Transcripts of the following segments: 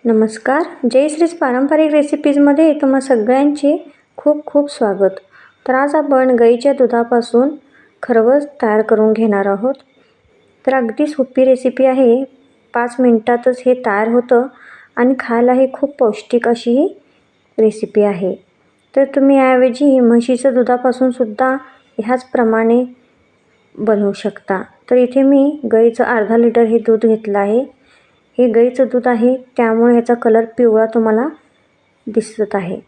नमस्कार. जयश्रीज पारंपरिक रेसिपीजमध्ये तुम्हा सगळ्यांचे खूप खूप स्वागत. तर आज आपण गाईच्या दुधापासून खरवस तयार करून घेणार आहोत. तर अगदी सोपी रेसिपी आहे. 5 मिनिटातच हे तयार होतं आणि खायला ही खूप पौष्टिक अशी ही रेसिपी आहे. तर तुम्ही याऐवजी म्हशीचं दुधापासून सुद्धा ह्याचप्रमाणे बनवू शकता. तर इथे मी गाईचं अर्धा लिटर हे दूध घेतलं आहे. हे गाईचं दूध आहे त्यामुळे ह्याचा कलर पिवळा तुम्हाला दिसत आहे.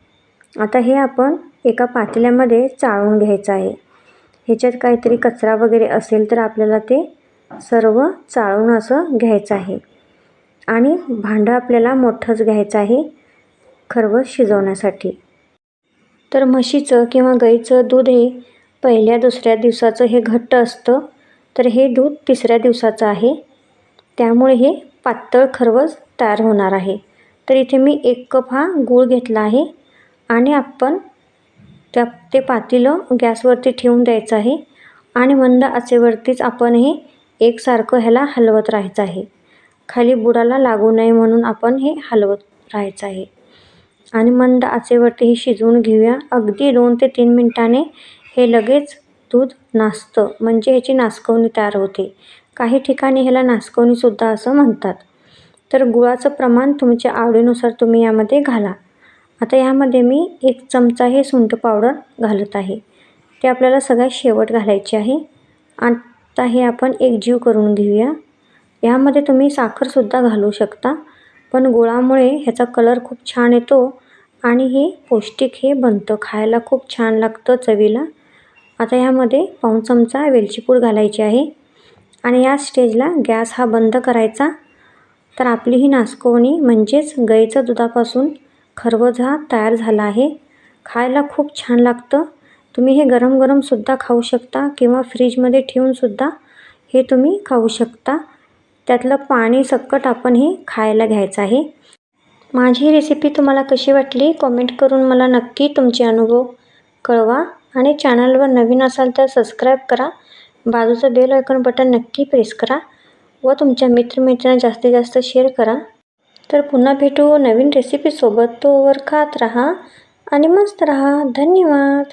आता हे आपण एका पातेल्यामध्ये चाळून घ्यायचं आहे. ह्याच्यात काहीतरी कचरा वगैरे असेल तर आपल्याला ते सर्व चाळून असं घ्यायचं आहे. आणि भांडं आपल्याला मोठंच घ्यायचं आहे खरवस शिजवण्यासाठी. तर म्हशीचं किंवा गाईचं दूध हे पहिल्या दुसऱ्या दिवसाचं हे घट्ट असतं. तर हे दूध तिसऱ्या दिवसाचं आहे. त्यामुळे हे पातळ खरवस तयार होणार आहे. तर इथे मी 1 कप हा गूळ घेतला आहे आणि आपण ते पातेलं गॅसवरती ठेवून द्यायचं आहे आणि मंद आचेवरतीच आपण हे एकसारखं ह्याला हलवत राहायचं आहे. खाली बुडाला लागू नये म्हणून आपण हे हलवत राहायचं आहे आणि मंद आचेवरती हे शिजवून घेऊया. अगदी 2 ते 3 मिनिटाने हे लगेच दूध नासतं, म्हणजे ह्याची नासकवणी तयार होते. काही ठिकाणी ह्याला नासकवणीसुद्धा असं म्हणतात. तर गुळाचं प्रमाण तुमच्या आवडीनुसार तुम्ही यामध्ये घाला. आता यामध्ये मी 1 चमचा हे सुंठ पावडर घालत आहे. ते आपल्याला सगळ्यात शेवट घालायचे आहे. आता हे आपण एकजीव करून घेऊया. यामध्ये तुम्ही साखरसुद्धा घालू शकता, पण गुळामुळे ह्याचा कलर खूप छान येतो आणि हे पौष्टिक हे बनतं. खायला खूप छान लागतं चवीला. आता यामध्ये पाऊण चमचा वेलची पूड घालायची आहे आणि या स्टेजला गॅस हा बंद करायचा. तर आपली ही नासकवणी म्हणजेच गाईच्या दुधापासून खरवस हा तयार झाला आहे. खायला खूप छान लागतं. तुम्ही हे गरम गरमसुद्धा खाऊ शकता किंवा फ्रीजमध्ये ठेवूनसुद्धा हे तुम्ही खाऊ शकता. त्यातलं पाणी सकट आपण हे खायला घ्यायचं आहे. माझी ही रेसिपी तुम्हाला कशी वाटली कॉमेंट करून मला नक्की तुमचे अनुभव कळवा आणि चॅनलवर नवीन असाल तर सबस्क्राईब करा. बाजूचं बेल आयकॉन बटन नक्की प्रेस करा व तुमच्या मित्रमैत्रिणींना जास्तीत जास्त शेअर करा. तर पुन्हा भेटू नवीन रेसिपीसोबत. तोवर खात राहा आणि मस्त राहा. धन्यवाद.